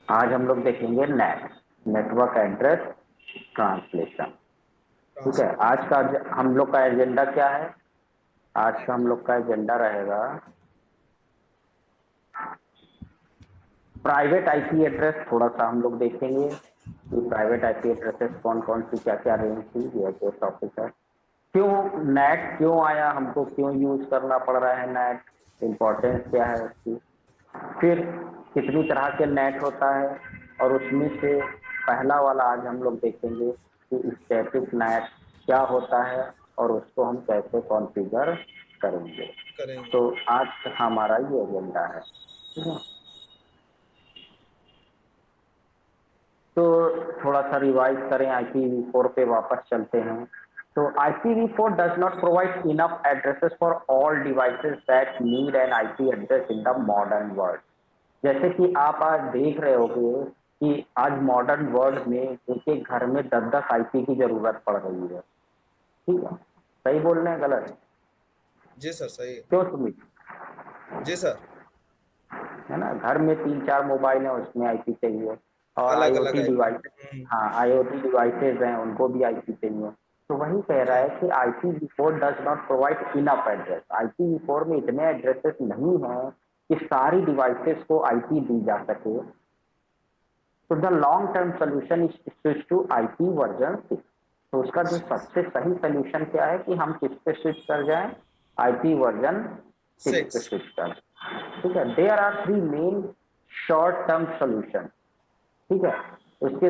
आज हम लोग देखेंगे नेट, नेटवर्क एड्रेस ट्रांसलेशन। ठीक है, ट्रांसलेशन। आज का हम लोग का एजेंडा क्या है? आज का हम लोग का एजेंडा रहेगा प्राइवेट आईपी एड्रेस। थोड़ा सा हम लोग देखेंगे कि प्राइवेट आईपी एड्रेसेस कौन कौन सी क्या क्या रेंज थी, ये टॉपिक है। क्यों नेट क्यों आया, हमको क्यों यूज करना पड़ रहा है नेट, इम्पोर्टेंस क्या है उसकी। फिर कितनी तरह के नेट होता है, और उसमें से पहला वाला आज हम लोग देखेंगे कि स्टैटिक नेट क्या होता है और उसको हम कैसे कॉन्फ़िगर करेंगे। करेंगे। तो आज हमारा ये एजेंडा है, ठीक है। तो थोड़ा सा रिवाइज करें, IPv4 पे वापस चलते हैं। तो IPv4 does not provide enough addresses for all devices that need an IP address in the modern world. जैसे कि आप आज देख रहे होगे कि आज मॉडर्न वर्ल्ड में एक एक घर में 10-10 आईपी की जरूरत पड़ रही है। ठीक है, सही बोल रहे हैं गलत? जी सर, सही है। क्यों सुमित? जी सर। है ना, घर में 3-4 मोबाइल है, उसमें आईपी चाहिए। और अलग अलग आईओटी आईपी। डिवाइस, हाँ आईओटी डिवाइसेज हैं, उनको भी आईपी चाहिए। तो वही कह रहा जी। है कि IPv4 does not provide enough address. IPv4 में इतने एड्रेसेस नहीं हैं कि सारी डिवाइसेस को आईपी दी जा सके। तो the long term solution is switch to IP version 6। तो उसका जो सबसे सही सोल्यूशन क्या है कि हम किस पे स्विच कर जाएं? आईपी वर्जन 6 पे 6। स्विच कर। ठीक है, there are 3 main short term solution. ठीक है, उसके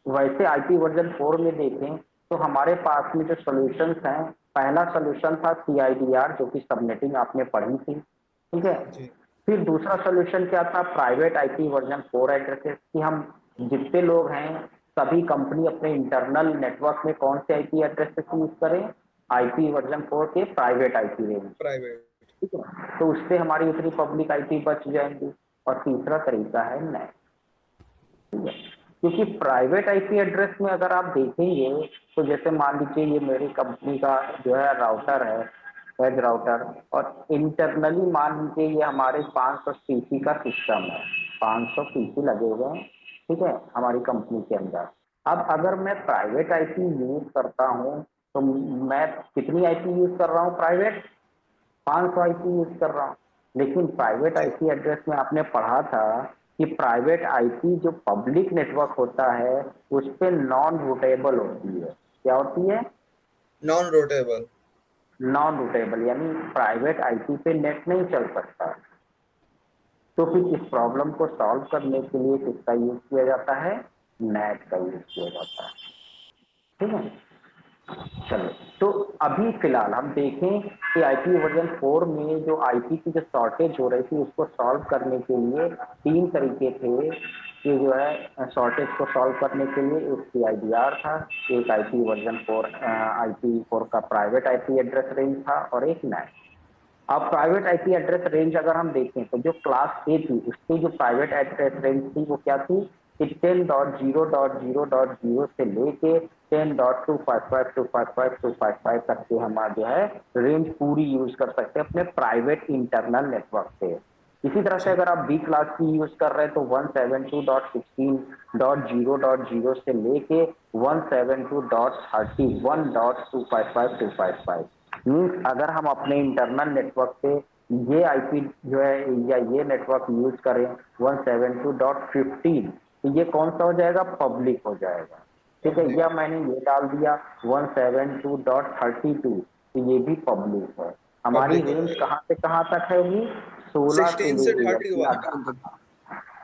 वैसे आईपी वर्जन 4 में देखें तो हमारे पास में जो सॉल्यूशंस हैं, पहला सॉल्यूशन था सीआईडीआर, जो कि सबनेटिंग आपने पढ़ी थी। ठीक है, जी। फिर दूसरा सॉल्यूशन क्या था? प्राइवेट आईपी वर्जन 4 एड्रेसेस, कि हम जितने लोग हैं सभी कंपनी अपने इंटरनल नेटवर्क में कौन से आईपी एड्रेसेस यूज करें? आईपी वर्जन 4 के प्राइवेट आईपी रेंज। प्राइवेट। ठीक है, तो उससे हमारी उतनी पब्लिक आईपी बच जाएंगी। और तीसरा तरीका है नेट। ठीक है, क्योंकि प्राइवेट आईपी एड्रेस में अगर आप देखेंगे तो जैसे मान लीजिए ये मेरी कंपनी का जो है राउटर है, एज राउटर, और इंटरनली मान लीजिए ये हमारे 500 पीसी का सिस्टम है, 500 पीसी लगे हुए हैं। ठीक है, हमारी कंपनी के अंदर। अब अगर मैं प्राइवेट आईपी यूज करता हूँ तो मैं कितनी आईपी यूज कर रहा हूँ? प्राइवेट 500 आईपी यूज कर रहा हूँ। लेकिन प्राइवेट जी। आईपी एड्रेस में आपने पढ़ा था कि प्राइवेट आईपी जो पब्लिक नेटवर्क होता है उस पे नॉन रूटेबल होती है। क्या होती है? Non rotatable. नॉन रूटेबल, यानी प्राइवेट आईपी पे नेट नहीं चल सकता। तो फिर इस प्रॉब्लम को सॉल्व करने के लिए किसका यूज किया जाता है? नेट का यूज किया जाता है। ठीक है, चलो। तो अभी फिलहाल हम देखें कि आईपी वर्जन 4 में जो आईपी की जो शॉर्टेज हो रही थी उसको सॉल्व करने के लिए 3 तरीके थे। कि जो है शॉर्टेज को सॉल्व करने के लिए एक सीआईडीआर था, एक आईपी फोर का प्राइवेट आईपी एड्रेस रेंज था, और एक नेट। अब प्राइवेट आईपी एड्रेस रेंज अगर हम देखें तो जो क्लास ए थी उसकी जो प्राइवेट एड्रेस रेंज थी वो क्या थी कि 10.0.0.0 से लेके 10.255.255.255 तक के हम जो है रेंज पूरी यूज कर सकते हैं अपने प्राइवेट इंटरनल नेटवर्क पे। इसी तरह से जी। अगर आप बी क्लास की यूज कर रहे हैं तो 172.16.0.0 से लेके 172.31.255.255 मीन्स अगर हम अपने इंटरनल नेटवर्क पे ये आईपी जो है या ये नेटवर्क यूज करें 172.15, तो ये कौन सा हो जाएगा? पब्लिक हो जाएगा। ठीक है, पब्लिक। या मैंने ये डाल दिया 172.32, तो ये भी पब्लिक है। हमारी पब्लिक हो रेंज जाएगा। कहाँ से कहाँ तक है होगी? 16 से 16 से ले, 31।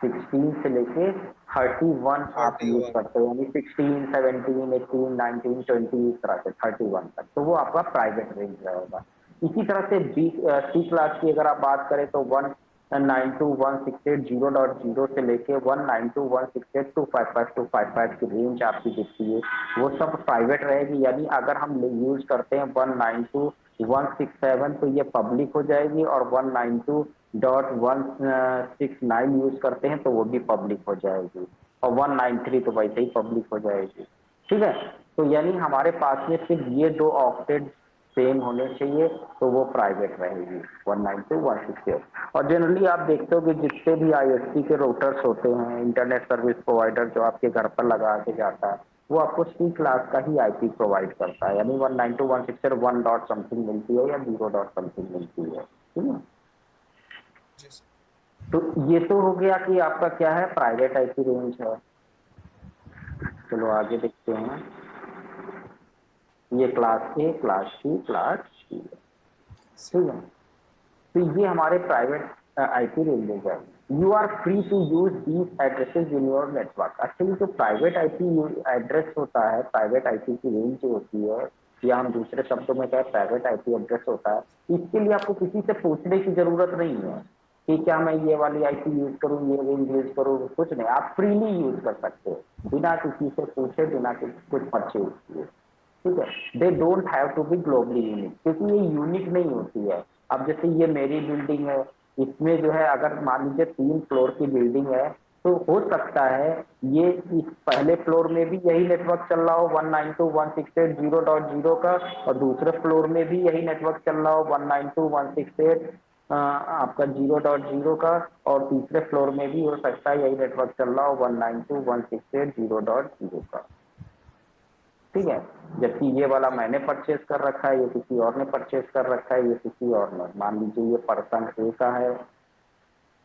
16 से लेके 31 आप यूज 31। करते हो, यानी 16, 17, 18, 19, 20, इस तरह से 31 तक, तो वो आपका प्राइवेट रेंज रहेगा। इसी तरह से बी सी क्लास की अगर आप बात करें तो 192.168.0.0 से लेके 192.168.255.255 की रेंज आपकी दिखती है, वो सब प्राइवेट रहेगी। यानी अगर हम यूज करते हैं 192.167 तो ये पब्लिक हो जाएगी, और 192.169 यूज करते हैं तो वो भी पब्लिक हो जाएगी, और 193 तो वैसे ही पब्लिक हो जाएगी। ठीक है, तो यानी हमारे पास में सिर्फ ये दो ऑक्टेट सेम होने चाहिए, तो वो प्राइवेट रहेगी 192.168। और जनरली आप देखते हो कि जितने भी आईएसपी के राउटर्स होते हैं, इंटरनेट सर्विस प्रोवाइडर जो आपके घर पर लगा के जाता है, वो आपको सी क्लास का ही आईपी प्रोवाइड करता है, यानी 192.168 1 डॉट समथिंग मिलती है या 0 डॉट समथिंग मिलती है, ठीक है। जी सर। तो ये तो हो गया कि आपका क्या है, प्राइवेट आईपी रेंज है। चलो आगे देखते हैं। ये class A, class C, class C, ठीक है। तो ये हमारे प्राइवेट आईपी रेंजेस है। You are free to use these addresses in your network. Actually जो प्राइवेट आईपी एड्रेस होता है, प्राइवेट आईपी की रेंज जो होती है, या हम दूसरे शब्दों में कहें प्राइवेट आईपी एड्रेस होता है, इसके लिए आपको किसी से पूछने की जरूरत नहीं है कि क्या मैं ये वाली आईपी यूज करूँ, ये रेंज यूज करूँ, कुछ नहीं, आप फ्रीली यूज कर सकते हो बिना किसी से पूछे, बिना कुछ परचेज किए, ठीक है। They don't have to be globally unique, क्योंकि ये यूनिक नहीं होती है। अब जैसे ये मेरी बिल्डिंग है, इसमें जो है अगर मान लीजिए 3 फ्लोर की बिल्डिंग है, तो हो सकता है ये इस पहले फ्लोर में भी यही नेटवर्क चल रहा हो 192.168.0.0 का, और दूसरे फ्लोर में भी यही नेटवर्क चल रहा हो 192.168 आपका 0.0 का, और तीसरे फ्लोर में भी हो सकता है यही नेटवर्क चल रहा हो 192.168.0.0 का, ठीक है। जबकि ये वाला मैंने परचेज कर रखा है, ये किसी और ने परचेज कर रखा है, ये किसी और ने, मान लीजिए ये पर्सन ए का है,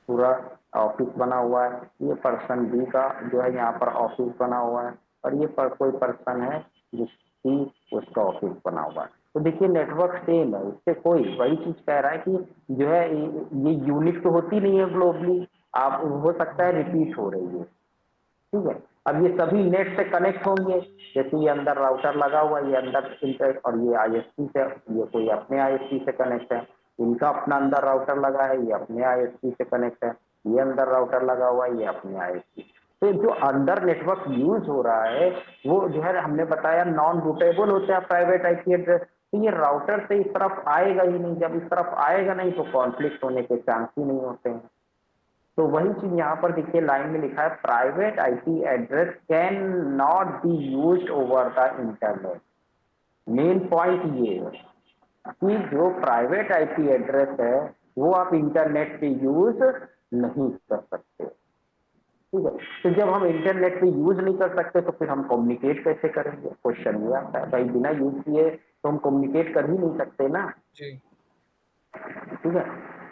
पूरा ऑफिस बना हुआ है, ये पर्सन बी का जो है यहाँ पर ऑफिस बना हुआ है, और ये कोई पर्सन है जिसकी उसका ऑफिस बना हुआ है। तो देखिए नेटवर्क सेम है, इससे कोई वही चीज कह रहा है कि जो है ये यूनिक तो होती नहीं है ग्लोबली, आप हो सकता है रिपीट हो रही है, ठीक है। अब ये सभी नेट से कनेक्ट होंगे, जैसे ये अंदर राउटर लगा हुआ है, ये अंदर इंटर, और ये आईएसपी से, ये कोई अपने आईएसपी से कनेक्ट है, इनका अपना अंदर राउटर लगा है, ये अपने आईएसपी से कनेक्ट है, ये अंदर राउटर लगा हुआ है, ये अपने आईएसपी। तो जो अंदर नेटवर्क यूज हो रहा है वो जो है हमने बताया नॉन रूटेबल होता है प्राइवेट आईपी एड्रेस, तो ये राउटर से इस तरफ आएगा ही नहीं, जब इस तरफ आएगा नहीं तो कॉन्फ्लिक्ट होने के चांस ही नहीं होते हैं। तो वही चीज यहाँ पर देखिए लाइन में लिखा है, private IP address can not be used over the internet. Main point ये है कि जो प्राइवेट आईपी एड्रेस है वो आप इंटरनेट पे यूज नहीं कर सकते, ठीक है। तो जब हम इंटरनेट पे यूज नहीं कर सकते तो फिर हम कम्युनिकेट कैसे करेंगे, क्वेश्चन ये आता है भाई, बिना यूज किए तो हम कम्युनिकेट कर ही नहीं सकते ना, जी ठीक है।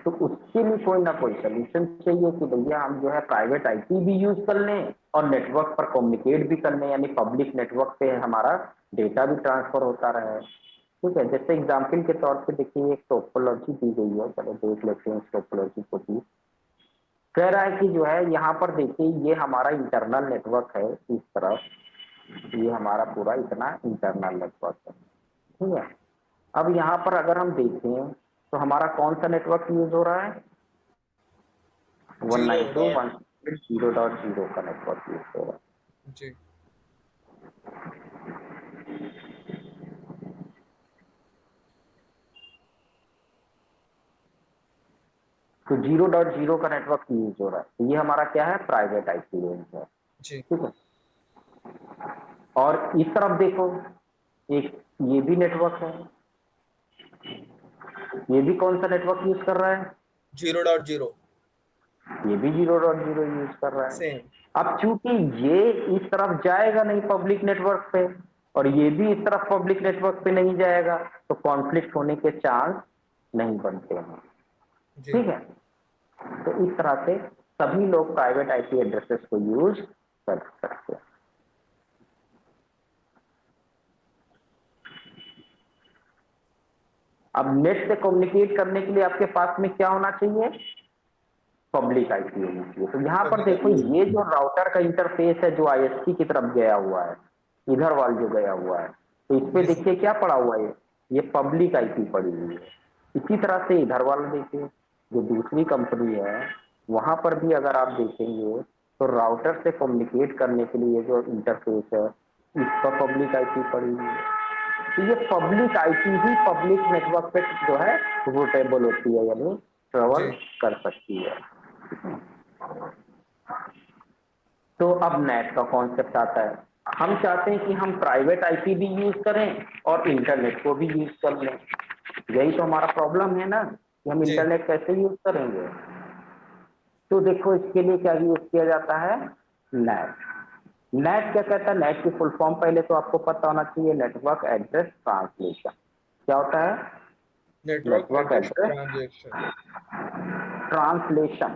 तो उसके लिए कोई ना कोई सोल्यूशन चाहिए कि भैया हम जो है प्राइवेट आईपी भी यूज कर लें और नेटवर्क पर कम्युनिकेट भी कर लें, यानी पब्लिक नेटवर्क पे हमारा डेटा भी ट्रांसफर होता रहे, ठीक है। जैसे एग्जाम्पल के तौर पे देखिए एक टोपोलॉजी दी गई है, चलो देख लेते हैं इस टोपोलॉजी को भी। कह रहा है कि जो है यहाँ पर देखिए ये हमारा इंटरनल नेटवर्क है, इस तरफ ये हमारा पूरा इतना इंटरनल नेटवर्क है, ठीक है। अब यहाँ पर अगर हम देखें तो हमारा कौन सा नेटवर्क यूज हो रहा है, 192.168.0.0 का नेटवर्क यूज हो रहा है। जी तो 0.0 का नेटवर्क यूज हो रहा है, तो ये हमारा क्या है, प्राइवेट आईपी रेंज है, जी ठीक है। और इस तरफ देखो, एक ये भी नेटवर्क है, ये भी कौन सा नेटवर्क यूज कर रहा है, 0.0 ये भी 0.0 यूज कर रहा है। सेम। अब चूंकि ये इस तरफ जाएगा नहीं पब्लिक नेटवर्क पे, और ये भी इस तरफ पब्लिक नेटवर्क पे नहीं जाएगा, तो कॉन्फ्लिक्ट होने के चांस नहीं बनते हैं, जी ठीक है। तो इस तरह से सभी लोग प्राइवेट आईपी एड्रेसेस को यूज कर सकते हैं। अब नेट से कम्युनिकेट करने के लिए आपके पास में क्या होना चाहिए, पब्लिक आईपी होनी चाहिए। तो यहाँ पर पब्लिक देखो आईपी। ये जो राउटर का इंटरफेस है जो आईएसपी की तरफ गया हुआ है, इधर वाल जो गया हुआ है, तो इस पे जी सर। देखिए क्या पड़ा हुआ है, ये पब्लिक आईपी पड़ी हुई है। इसी तरह से इधर वाला देखिए, जो दूसरी कंपनी है वहां पर भी अगर आप देखेंगे तो राउटर से कम्युनिकेट करने के लिए जो इंटरफेस है इसका पब्लिक आईपी पड़ी हुई है। तो ये पब्लिक आईपी ही पब्लिक नेटवर्क पे जो है रूटेबल होती है, यानी ट्रेवल जी कर सकती है। तो अब नेट का कॉन्सेप्ट आता है। हम चाहते हैं कि हम प्राइवेट आईपी भी यूज करें और इंटरनेट को भी यूज कर लें। यही तो हमारा प्रॉब्लम है ना कि हम जी इंटरनेट कैसे यूज करेंगे। तो देखो इसके लिए क्या यूज किया जाता है, नेट। नेट क्या कहता है, नेट की फुल फॉर्म पहले तो आपको पता होना चाहिए, नेटवर्क एड्रेस ट्रांसलेशन। क्या होता है, network network address address transaction translation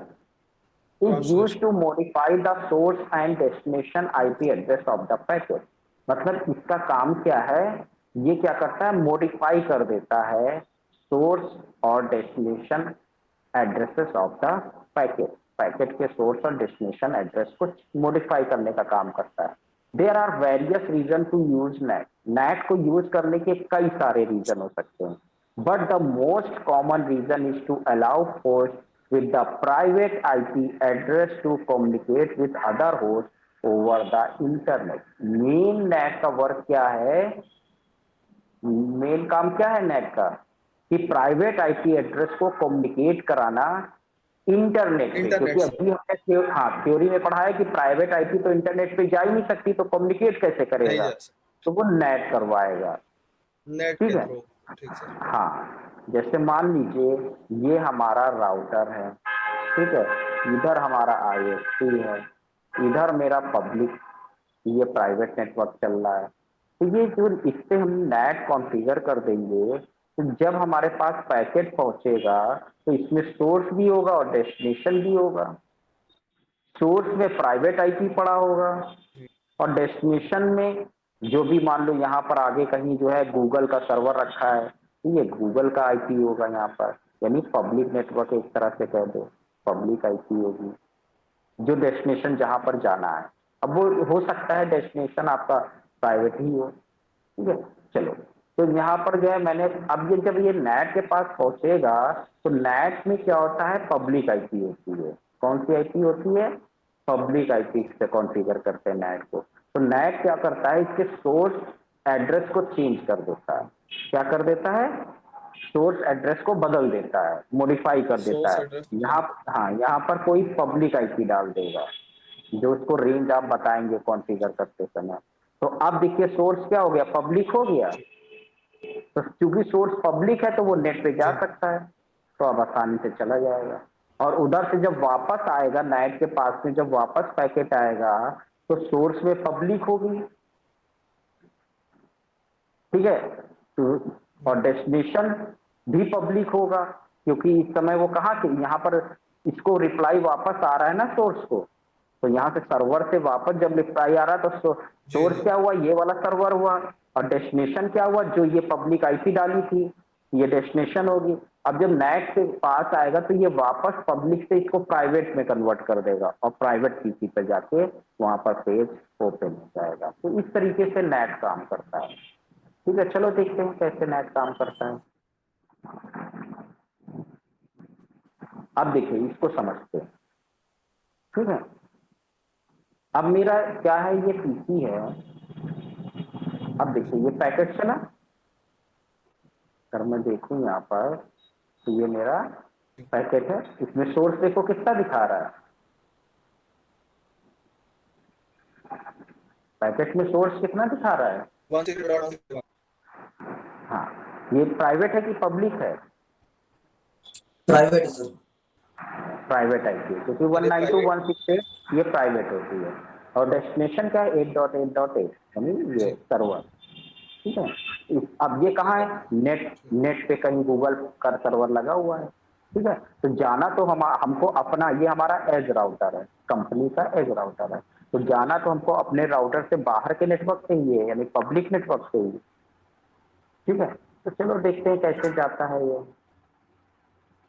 is used translation. to modify the source and destination IP address of the packet। मतलब इसका काम क्या है, ये क्या करता है, मॉडिफाई कर देता है सोर्स और destination addresses of the packet. Packet के सोर्स और डेस्टिनेशन एड्रेस को मॉडिफाई करने का काम करता है। There are various reason to use NAT. NAT को यूज करने के कई सारे रीजन हो सकते हैं, but the most common reason is to allow hosts with the private IP address to communicate with other hosts over the internet। Main net का work क्या है, मेन काम क्या है नेट का, कि प्राइवेट आईपी एड्रेस को कम्युनिकेट कराना इंटरनेट पे। इंटरनेट क्योंकि से। अभी हमने हाँ थ्योरी में पढ़ा है कि प्राइवेट आईपी तो इंटरनेट पे जा ही नहीं सकती, तो कम्युनिकेट कैसे नहीं करेगा, जा तो वो नेट करवाएगा। सकते नेट ठीक के है, थ्रू। ठीक सर। हाँ जैसे मान लीजिए ये हमारा राउटर है, ठीक है, इधर हमारा आईएसपी है, इधर मेरा पब्लिक, ये प्राइवेट नेटवर्क चल रहा है। तो ये जो इससे हम नेट कॉन्फ़िगर कर देंगे, तो जब हमारे पास पैकेट पहुंचेगा तो इसमें सोर्स भी होगा और डेस्टिनेशन भी होगा। सोर्स में प्राइवेट आईपी पड़ा होगा जी और डेस्टिनेशन में जो भी मान लो यहाँ पर आगे कहीं जो है गूगल का सर्वर रखा है, तो ये गूगल का आईपी होगा यहाँ पर, यानी पब्लिक नेटवर्क एक तरह से कह दो, पब्लिक आईपी होगी जो डेस्टिनेशन जहाँ पर जाना है। अब वो हो सकता है डेस्टिनेशन आपका प्राइवेट ही हो, ठीक है। चलो, तो यहाँ पर जो है मैंने अब ये जब ये नेट के पास पहुंचेगा तो नेट में क्या होता है, पब्लिक आईपी होती है। कौन सी आईपी होती है, पब्लिक आईपी से कॉन्फ़िगर करते हैं नेट को। तो नेट क्या करता है, इसके सोर्स एड्रेस को चेंज कर देता है। क्या कर देता है, सोर्स एड्रेस को बदल देता है, मॉडिफाई कर देता सोर्स है। एड्रेस। यहाँ, हाँ यहाँ पर कोई पब्लिक आईपी डाल देगा जो उसको रेंज आप बताएंगे कॉन्फ़िगर करते समय। तो अब देखिए सोर्स क्या हो गया, पब्लिक हो गया। जी तो क्योंकि सोर्स पब्लिक है तो वो नेट पे जा जी सकता है, तो अब आसानी से चला जाएगा। और उधर से जब वापस आएगा नेट के पास में, जब वापस पैकेट आएगा तो सोर्स में पब्लिक होगी, ठीक है। तो और डेस्टिनेशन भी पब्लिक होगा, क्योंकि इस समय वो कहाँ से, यहाँ पर इसको रिप्लाई वापस आ रहा है ना सोर्स को, तो यहाँ से सर्वर से वापस जब रिप्लाई आ रहा है तो जी सोर्स जी। क्या हुआ, ये वाला सर्वर हुआ, और डेस्टिनेशन क्या हुआ, जो ये पब्लिक आईपी डाली थी ये डेस्टिनेशन होगी। अब जब नेट से पास आएगा तो ये वापस पब्लिक से इसको प्राइवेट में कन्वर्ट कर देगा और प्राइवेट पीसी पे जाके वहां पर पेज ओपन हो जाएगा। तो इस तरीके से नेट काम करता है। ठीक है, चलो देखते हैं कैसे नेट काम करता है। अब देखिए इसको समझते हैं, ठीक है। अब मेरा क्या है, ये पीसी है। अब देखिए ये पैकेट चला, अगर मैं देखूं यहाँ पर तो ये मेरा पैकेट है, इसमें सोर्स देखो कितना दिखा रहा है, पैकेट में सोर्स कितना दिखा रहा है। 1 हाँ, ये प्राइवेट है कि पब्लिक है, प्राइवेट सर। प्राइवेट आईपी है, क्योंकि ये प्राइवेट। 192.168 ये प्राइवेट होती है। और डेस्टिनेशन क्या है, 8.8.8 यानी ये जी सर्वर, ठीक है। अब ये कहाँ है, नेट, नेट पे कहीं गूगल का सर्वर लगा हुआ है, ठीक है। तो जाना तो हमको अपना, ये हमारा एज राउटर है, कंपनी का एज राउटर है, तो जाना तो हमको अपने राउटर से बाहर के नेटवर्क से ही है, यानी पब्लिक नेटवर्क से ही, ठीक है। तो चलो देखते हैं कैसे जाता है ये।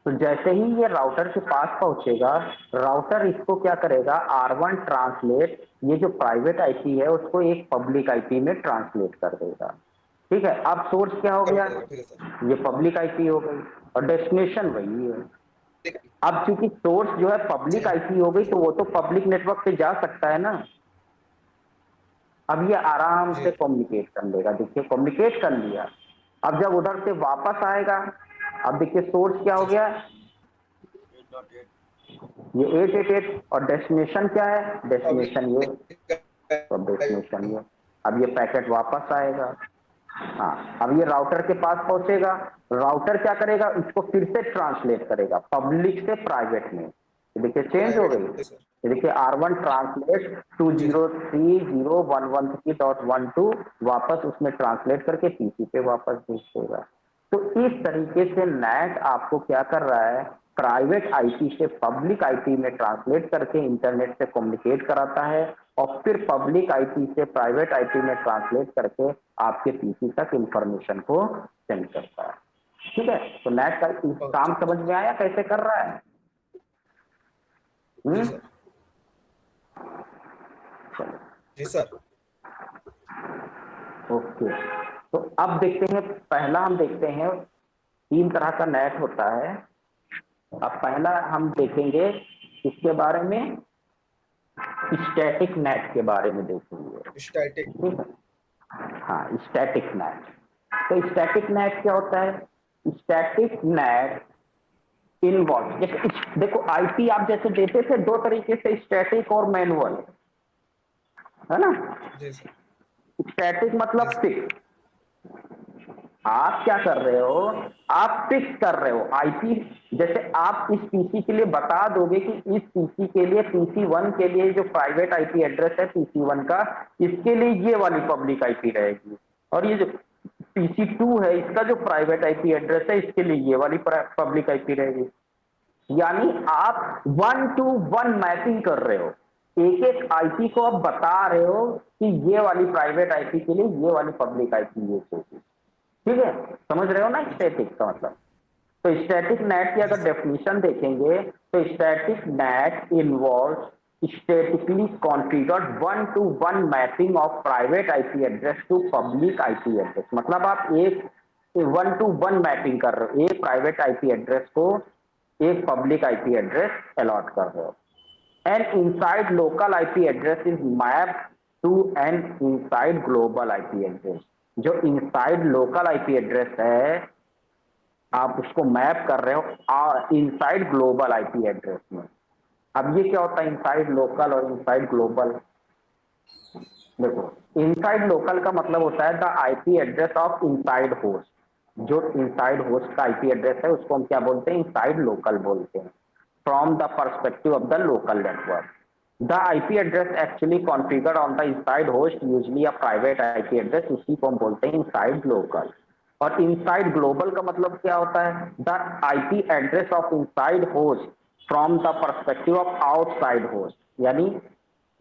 तो जैसे ही ये राउटर के पास पहुंचेगा, राउटर इसको क्या करेगा, R1 ट्रांसलेट, ये जो प्राइवेट आईपी है उसको एक पब्लिक आईपी में ट्रांसलेट कर देगा, ठीक है। अब सोर्स क्या हो कर गया, देगा। ठीक है सर। ये पब्लिक आईपी हो गई और डेस्टिनेशन वही है। ठीक। अब चूंकि सोर्स जो है जी पब्लिक आईपी हो गई तो वो तो पब्लिक नेटवर्क पे जा सकता है ना। अब ये आराम जी से कम्युनिकेट कर लेगा, देखिए कम्युनिकेट कर लिया। अब जब उधर से वापस आएगा, अब देखिए सोर्स क्या हो जी गया, ये 888 और डेस्टिनेशन क्या है, डेस्टिनेशन ये तो डेस्टिनेशन ये, अब ये पैकेट वापस आएगा। हाँ, अब ये राउटर के पास पहुंचेगा, राउटर क्या करेगा, इसको फिर से ट्रांसलेट करेगा पब्लिक से प्राइवेट में। देखिए चेंज हो गई, जी सर, देखिए R1 translate to ji sir, 03011.12 वापस उसमें ट्रांसलेट करके पीसी पे वापस भेज देगा। तो इस तरीके से नेट आपको क्या कर रहा है, प्राइवेट आईपी से पब्लिक आईपी में ट्रांसलेट करके इंटरनेट से कम्युनिकेट कराता है, और फिर पब्लिक आईपी से प्राइवेट आईपी में ट्रांसलेट करके आपके पीसी तक इंफॉर्मेशन को सेंड करता है। ठीक है, तो नेट का काम समझ में आया कैसे कर रहा है? जी सर, चलो जी सर, ओके। तो अब देखते हैं, पहला हम देखते हैं 3 तरह का नेट होता है। अब पहला हम देखेंगे इसके बारे में, स्टैटिक नेट के बारे में देखेंगे। स्टैटिक, ठीक है, हाँ स्टैटिक नेट। तो स्टैटिक नेट क्या होता है? स्टैटिक नेट इन्वॉल्व, देखो आईपी आप जैसे देते थे 2 तरीके से, स्टैटिक और मैनुअल, है ना। जी सर, स्टैटिक मतलब जी सर, फिक्स, आप क्या कर रहे हो, आप फिक्स कर रहे हो आईपी। जैसे आप इस पीसी के लिए बता दोगे कि इस पीसी के लिए, PC1 के लिए जो प्राइवेट आईपी एड्रेस है PC1 का, इसके लिए ये वाली पब्लिक आईपी रहेगी, और ये जो PC2 है इसका जो प्राइवेट आईपी एड्रेस है, इसके लिए ये वाली पब्लिक आईपी रहेगी। यानी आप 1 to 1 मैपिंग कर रहे हो, एक एक आईपी को आप बता रहे हो कि ये वाली प्राइवेट आईपी के लिए ये वाली पब्लिक आईपी यूज होगी। ठीक है, समझ रहे हो ना स्टैटिक का मतलब। तो स्टैटिक नेट की जी अगर सर, डेफिनेशन देखेंगे तो static NAT involve statically configured 1 to 1 mapping of private IP address to public IP address. मतलब आप एक 1 to 1 मैपिंग कर रहे हो, एक प्राइवेट आईपी एड्रेस को एक पब्लिक आईपी एड्रेस अलॉट कर रहे हो। An inside local IP address is map to an inside global IP address. जो इनसाइड लोकल आईपी एड्रेस है आप उसको मैप कर रहे हो इनसाइड ग्लोबल आईपी एड्रेस में। अब ये क्या होता है इनसाइड लोकल और इनसाइड ग्लोबल? देखो, इनसाइड लोकल का मतलब होता है the IP address of inside host. जो इनसाइड होस्ट का आईपी एड्रेस है उसको हम क्या बोलते हैं, इनसाइड लोकल बोलते हैं, from the perspective of the local network. The IP address actually configured on the inside host usually a private IP address, उसी को हम बोलते हैं इनसाइड लोकल। और इनसाइड ग्लोबल का मतलब क्या होता है, the IP address of inside host from the perspective of outside host. यानी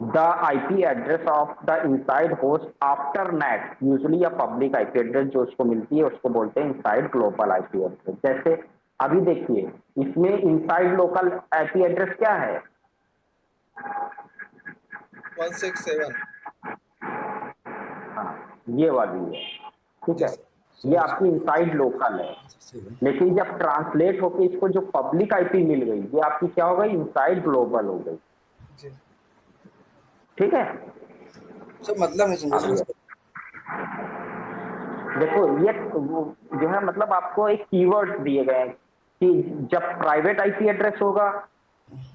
the IP address of the inside host after NAT, usually a public IP address जो उसको मिलती है उसको बोलते हैं inside global IP address। जैसे अभी देखिए इसमें inside local IP address क्या है, 167, हाँ ये वाली है। ठीक जी है, सर, ये समझ आपकी inside local है, 167 लेकिन जब ट्रांसलेट होके इसको जो पब्लिक आईपी मिल गई ये आपकी क्या हो गई, inside global हो गई। जी, ठीक है, सर मतलब नहीं समझा अब सर ये इसका। देखो ये जो है मतलब आपको एक कीवर्ड दिए गए हैं कि जब प्राइवेट आईपी एड्रेस होगा,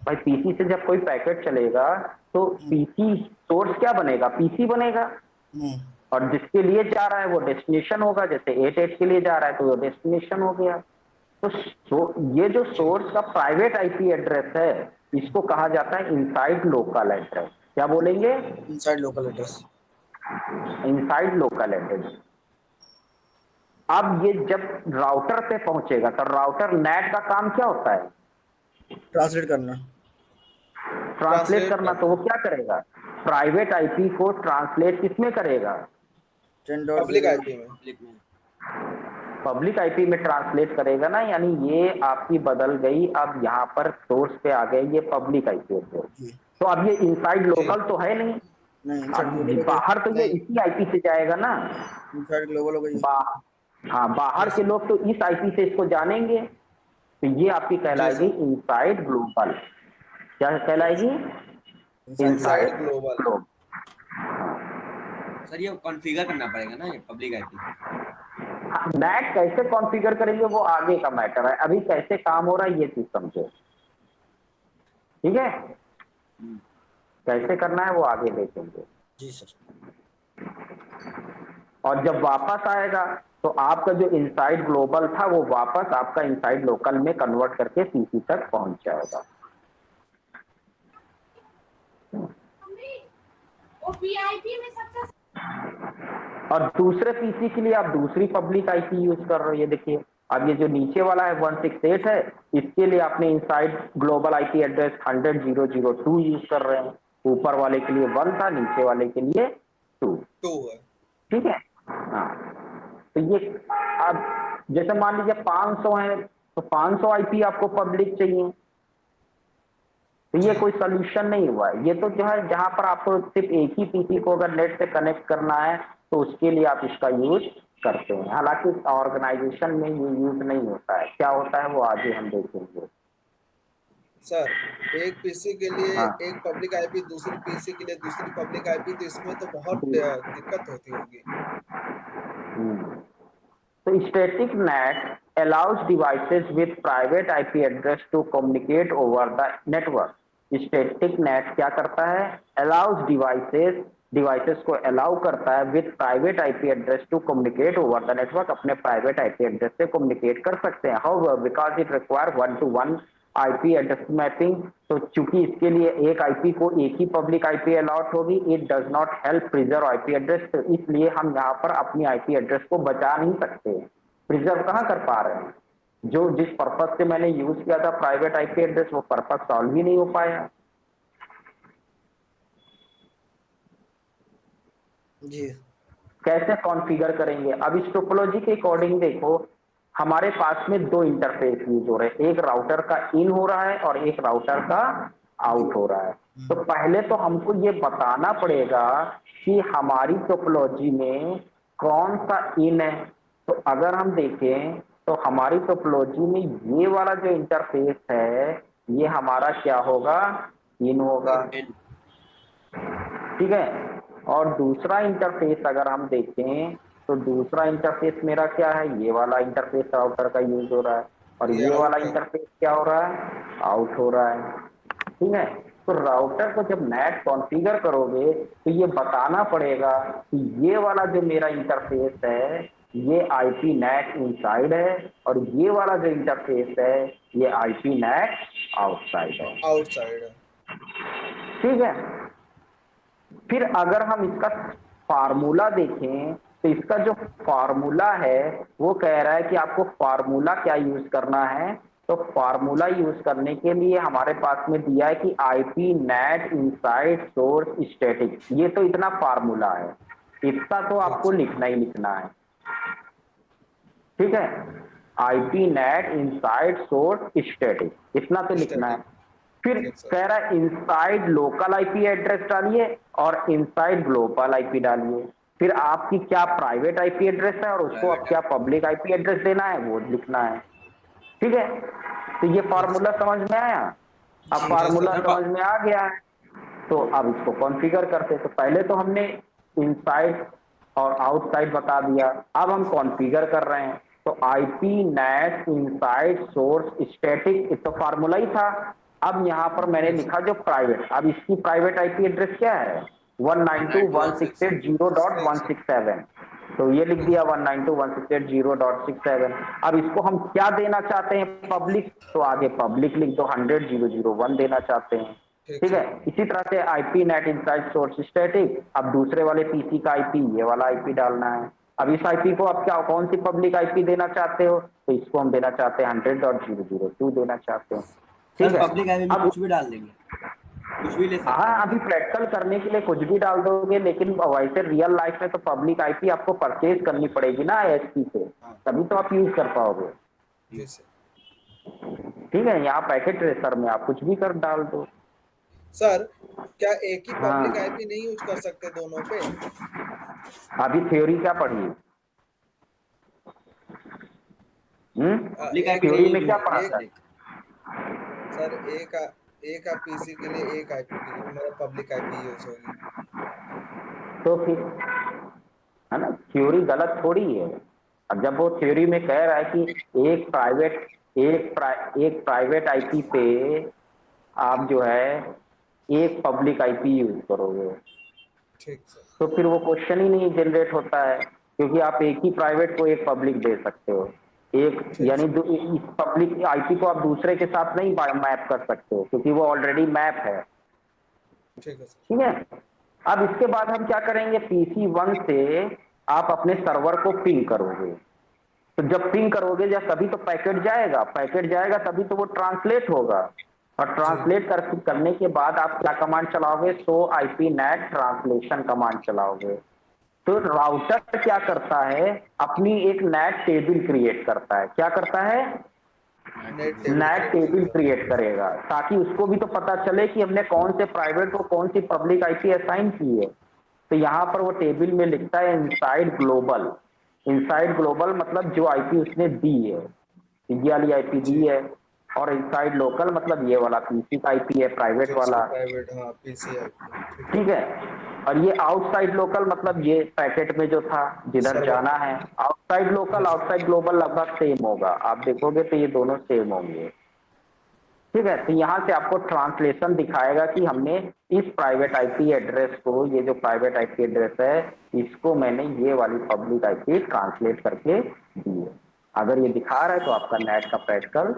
भाई पीसी से जब कोई पैकेट चलेगा तो पीसी सोर्स क्या बनेगा, पीसी बनेगा, हम्म, और जिसके लिए जा रहा है वो डेस्टिनेशन होगा। जैसे 88 के लिए जा रहा है तो वो डेस्टिनेशन हो गया। तो ये जो जी, सोर्स का प्राइवेट आईपी एड्रेस है इसको कहा जाता है इनसाइड लोकल एड्रेस। क्या बोलेंगे, inside local address. Inside local address. अब ये जब राउटर पे पहुंचेगा तो राउटर नेट का काम क्या होता है, ट्रांसलेट करना। ट्रांसलेट करना। तो करना, वो क्या करेगा, प्राइवेट आईपी को ट्रांसलेट किसमें करेगा, पब्लिक 10.0 आईपी में, पब्लिक आईपी में ट्रांसलेट करेगा ना। यानी ये आपकी बदल गई, अब यहाँ पर सोर्स पे आ गए ये पब्लिक आईपी एड्रेस। जी, तो अब ये इनसाइड जी, लोकल तो है नहीं, नहीं इनसाइड अब ग्लोबल हो गई। बाहर तो ये नहीं, इसी आईपी से जाएगा ना। इनसाइड ग्लोबल हो गई। हाँ, बाहर जी के सर, लोग तो इस आईपी से इसको जानेंगे, तो ये आपकी जी कहलाएगी सर, इनसाइड ग्लोबल। क्या जी कहलाएगी, sir, inside global. Inside inside global, global. Sir ये कॉन्फ़िगर करना पड़ेगा ना ये पब्लिक आईपी। नेट कैसे कॉन्फ़िगर करेंगे वो आगे का मैटर है, अभी कैसे काम हो रहा है ये चीज समझो। ठीक है, कैसे करना है वो आगे देखेंगे। जी सर। और जब वापस आएगा तो आपका जो इनसाइड ग्लोबल था वो वापस आपका इनसाइड लोकल में कन्वर्ट करके पीसी तक पहुंच जाएगा। और दूसरे पीसी के लिए आप दूसरी पब्लिक आईपी यूज कर रहे हो। ये देखिए, अब ये जो नीचे वाला है 168 है, इसके लिए आपने inside global IP address 100.0.0.2 use कर रहे हैं। ऊपर वाले के लिए 1 था, नीचे वाले के लिए 2। 2 है। ठीक है। हाँ, तो ये अब जैसे मान लीजिए 500 है तो 500 आईपी आपको पब्लिक चाहिए, तो ये कोई सोल्यूशन नहीं हुआ है। ये तो जो है जहां पर आपको सिर्फ एक ही पीसी को अगर नेट से कनेक्ट करना है तो उसके लिए आप इसका यूज करते हैं। हालांकि ऑर्गेनाइजेशन में ये यूज नहीं होता है। क्या होता है वो आगे हम देखेंगे। सर एक पीसी के लिए हाँ, एक पब्लिक आईपी, दूसरी पीसी के लिए दूसरी पब्लिक आईपी, तो इसमें तो बहुत दिक्कत होती होगी। तो static NAT allows devices with private IP address to communicate over the network. Static NAT क्या करता है? Allows devices को allow करता है with private IP address to communicate over the network. अपने private IP address से communicate कर सकते हैं। However, because it require one-to-one IP address mapping, तो चूंकि इसके लिए एक IP को एक ही पब्लिक IP अलॉट होगी, it does not help preserve IP address, तो इसलिए हम यहाँ पर अपनी IP एड्रेस को बचा नहीं सकते। प्रिजर्व कहाँ कर पा रहे हैं? जो जिस पर्पज से मैंने यूज किया था प्राइवेट आईपी एड्रेस, वो पर्पज सॉल्व ही नहीं हो पाया। जी कैसे कॉन्फ़िगर करेंगे? अब इस टोपोलॉजी के अकॉर्डिंग देखो, हमारे पास में दो इंटरफेस यूज हो रहे हैं। एक राउटर का इन हो रहा है और एक राउटर का आउट हो रहा है। तो पहले तो हमको ये बताना पड़ेगा कि हमारी टोपोलॉजी में कौन सा इन है। तो अगर हम देखें तो हमारी टोपोलॉजी में ये वाला जो इंटरफेस है ये हमारा क्या होगा? इन होगा। ठीक है। और दूसरा इंटरफेस अगर हम देखें तो दूसरा इंटरफेस मेरा क्या है? ये वाला इंटरफेस राउटर का यूज हो रहा है। और ये ये आउट वाला है। इंटरफेस क्या हो रहा है? आउट हो रहा है। ठीक है। तो राउटर को जब नेट कॉन्फ़िगर करोगे तो ये बताना पड़ेगा कि ये वाला जो मेरा इंटरफेस है ये आईपी नेट इनसाइड है और ये वाला जो इंटरफेस है ये आईपी नेट आउटसाइड है। आउटसाइड है। ठीक है। फिर अगर हम इसका फार्मूला देखें तो इसका जो फार्मूला है वो कह रहा है कि आपको फार्मूला क्या यूज करना है। तो फार्मूला यूज करने के लिए हमारे पास में दिया है कि IP net inside source static. ये तो इतना फार्मूला है, इतना तो आपको लिखना ही लिखना है। ठीक है। IP net inside source static, इतना तो लिखना है। फिर कह रहा है इनसाइड लोकल आईपी एड्रेस डालिए और इनसाइड ग्लोबल आईपी डालिए। फिर आपकी क्या प्राइवेट आईपी एड्रेस है और उसको अब क्या पब्लिक आईपी एड्रेस देना है वो लिखना है। ठीक है। तो ये फार्मूला समझ में आया? अब फार्मूला समझ में आ गया है तो अब इसको कॉन्फ़िगर करते। तो पहले तो हमने इनसाइड और आउटसाइड बता दिया, अब हम कॉन्फ़िगर कर रहे हैं। तो IP net inside source static तो फार्मूला ही था। अब यहाँ पर मैंने लिखा जो प्राइवेट, अब इसकी प्राइवेट आईपी एड्रेस क्या है? 192.168.0.167। तो ये लिख दिया 192.168.0.67। अब इसको हम क्या देना चाहते हैं? पब्लिक। तो आगे पब्लिक लिख दो, 100.0.0.1 देना चाहते हैं। ठीक है। इसी तरह से IP net inside source static, अब दूसरे वाले पीसी का आईपी ये वाला आईपी डालना है। अब इस आईपी को आप क्या कौन सी पब्लिक आईपी देना चाहते हो? तो इसको हम देना चाहते हैं 100.0.0.2 देना चाहते हैं। ठीक है। पब्लिक आईपी में कुछ भी डाल देंगे, कुछ भी ले सकते हैं। हाँ, अभी प्रैक्टिकल करने के लिए कुछ भी डाल दोगे, लेकिन वैसे रियल लाइफ में तो पब्लिक आईपी आपको परचेज करनी पड़ेगी ना आईएसपी से, तभी तो आप यूज कर पाओगे। ठीक है। यहाँ पैकेट ट्रेसर में आप कुछ भी कर डाल दो। सर क्या एक ही हाँ। पब्लिक आईपी नहीं यूज कर सकते दोनों पे? अभी थ्योरी क्या पढ़ी? थ्योरी में क्या पढ़ा था? सर एक पीसी के लिए एक आईपी मतलब पब्लिक आईपी यूज होगी। तो फिर है ना, थ्योरी गलत थोड़ी है। अब जब वो थ्योरी में कह रहा है कि एक प्राइवेट आईपी पे आप जो है एक पब्लिक आईपी यूज करोगे, ठीक सर। तो फिर वो क्वेश्चन ही नहीं जनरेट होता है, क्योंकि आप एक ही प्राइवेट को एक पब्लिक दे सकते हो, एक ठीक यानी इस पब्लिक आईपी को आप दूसरे के साथ नहीं मैप कर सकते हो, क्योंकि वो ऑलरेडी मैप है। ठीक है सर। ठीक है, अब इसके बाद हम क्या करेंगे, PC1 से आप अपने सर्वर को पिंग करोगे। तो जब पिंग करोगे या तभी तो पैकेट जाएगा, पैकेट जाएगा तभी तो वो ट्रांसलेट होगा, और ट्रांसलेट करने के बाद आप क्या कमांड चलाओगे, show IP net translation command चलाओगे। तो राउटर क्या करता है, अपनी एक नेट टेबल क्रिएट करता है। क्या करता है, नेट टेबल क्रिएट करेगा, ताकि उसको भी तो पता चले कि हमने कौन से प्राइवेट को कौन सी पब्लिक आईपी असाइन की है। तो यहाँ पर वो टेबल में लिखता है इनसाइड ग्लोबल। इनसाइड ग्लोबल मतलब जो आईपी उसने दी है, ये वाली आईपी दी है, और इनसाइड लोकल मतलब ये वाला पीसी का आईपी है, प्राइवेट वाला। प्राइवेट, हाँ पीसी आईपी। ठीक है, और ये आउटसाइड लोकल मतलब ये पैकेट में जो था जिधर जाना है। आउटसाइड लोकल आउटसाइड ग्लोबल लगभग सेम होगा, आप देखोगे तो ये दोनों सेम होंगे। ठीक है, तो यहाँ से आपको ट्रांसलेशन दिखाएगा कि हमने इस प्राइवेट आईपी एड्रेस को, ये जो प्राइवेट आईपी एड्रेस है, इसको मैंने ये वाली पब्लिक आईपी ट्रांसलेट करके दी है। अगर ये दिखा रहा है तो आपका नेट का प्रैक्टिकल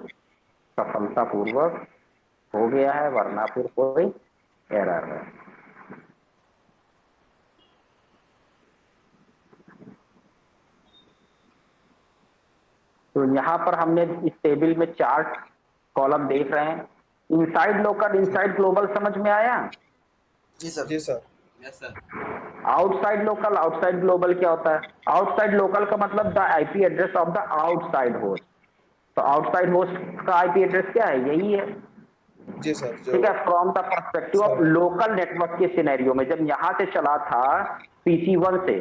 सफलतापूर्वक हो गया है, वरना फिर कोई एरर है। तो यहाँ पर हमने इस टेबल में 4 कॉलम देख रहे हैं। इनसाइड लोकल इनसाइड ग्लोबल समझ में आया? जी सर। जी sir. Yes sir. Outside local outside global क्या होता है? आउटसाइड लोकल का मतलब the IP address of the outside host. तो आउटसाइड होस्ट का आईपी एड्रेस क्या है? यही है। जी सर। ठीक है, from the perspective of local network के सिनेरियो में, जब यहाँ से चला था PC1 से,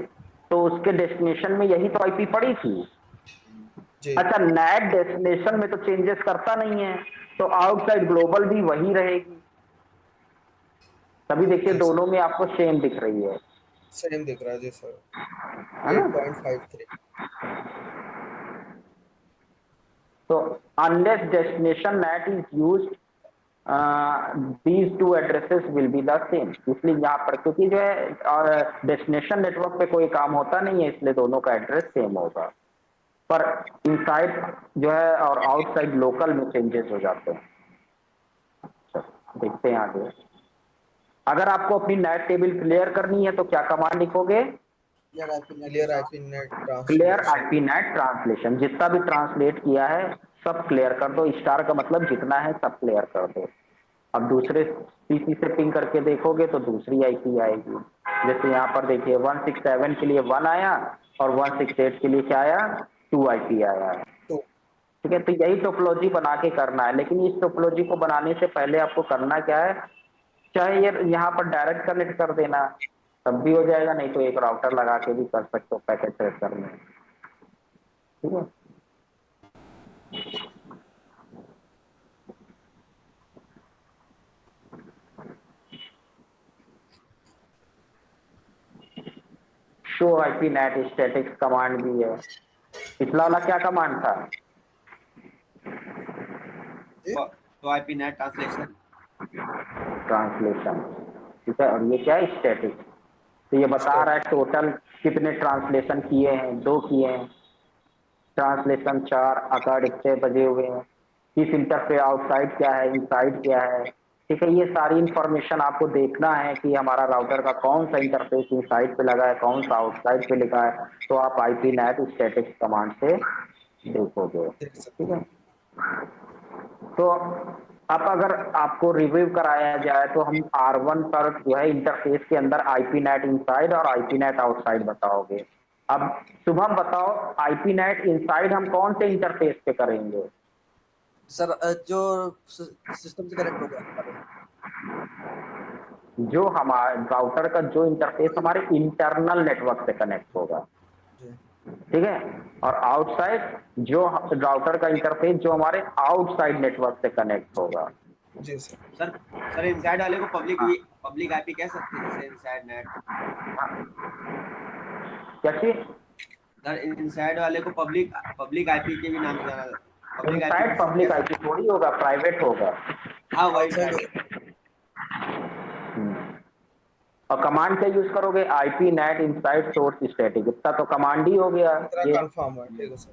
तो उसके डेस्टिनेशन में यही तो आईपी पड़ी थी। अच्छा, नेट डेस्टिनेशन में तो चेंजेस करता नहीं है, तो आउटसाइड ग्लोबल भी वही रहेगी। तभी देखिए दोनों में आपको सेम दिख रही है। सेम दिख रहा है जी सर। है ना? 8.53। तो unless destination net is used, these two addresses will be the same। इसलिए यहाँ पर क्योंकि जो है डेस्टिनेशन नेटवर्क पे कोई काम होता नहीं है, इसलिए दोनों का एड्रेस सेम होगा, पर इनसाइड जो है और आउटसाइड लोकल में चेंजेस हो जाते हैं। अच्छा, देखते हैं आगे। अगर आपको अपनी नेट टेबल क्लियर करनी है तो क्या कमांड लिखोगे? Clear IP net translation. जितना भी ट्रांसलेट किया है सब क्लियर कर दो। स्टार का मतलब जितना है सब क्लियर कर दो। अब दूसरे पीसी से पिंग करके देखोगे तो दूसरी आईपी आएगी। जैसे यहाँ पर देखिए 167 के लिए 1 आया और 168 के लिए क्या आया? 2 आईपी आया। ठीक है, तो यही टोपोलॉजी बना के करना है। लेकिन इस टोपोलॉजी को बनाने से पहले आपको करना क्या है, चाहे ये यहाँ पर डायरेक्ट कनेक्ट कर देना तब भी हो जाएगा, नहीं तो एक राउटर लगा के भी कर सकते हो पैकेट ट्रेस करने। ठीक है, show IP net statics command भी है। पिछला वाला क्या कमांड था? तो आईपी नेट ट्रांसलेशन। ठीक है, और ये क्या है? स्टैटिक्स। तो ये बता रहा है टोटल कितने ट्रांसलेशन किए हैं, 2 किए हैं। ट्रांसलेशन 4 अकॉर्ड 6 बजे हुए हैं। किस इंटरफेस, आउटसाइड क्या है, इनसाइड क्या है। ठीक है, ये सारी इंफॉर्मेशन आपको देखना है कि हमारा राउटर का कौन सा इंटरफेस इनसाइड पे लगा है, कौन सा आउटसाइड पे लिखा है। तो आप आईपी नेट स्टैटिक्स कमांड से देखोगे। ठीक है, तो अब अगर आपको रिव्यू कराया जाए तो हम R1 पर जो है इंटरफेस के अंदर आईपी नेट इनसाइड और आईपी नेट आउटसाइड बताओगे। अब शुभम बताओ, आईपी नेट इनसाइड हम कौन से इंटरफेस पे करेंगे? सर जो सिस्टम से कनेक्ट होगा, जो हमारे राउटर का जो इंटरफेस हमारे इंटरनल नेटवर्क से कनेक्ट होगा। ठीक है, और आउटसाइड जो राउटर का इंटरफेस जो हमारे आउटसाइड नेटवर्क से कनेक्ट होगा। जी सर इनसाइड वाले को पब्लिक आईपी कह सकते हैं, जैसे इनसाइड नेट। क्या चीज? सर इनसाइड वाले को पब्लिक आईपी के भी नाम से जाना जाता है। इनसाइड पब्लिक आईपी थोड़ी होगा, प्राइवेट होगा। हाँ वही। और कमांड क्या यूज करोगे, IP net inside source static, इतना तो कमांड ही हो गया इतना ये। कंफर्म है, ठीक है सर।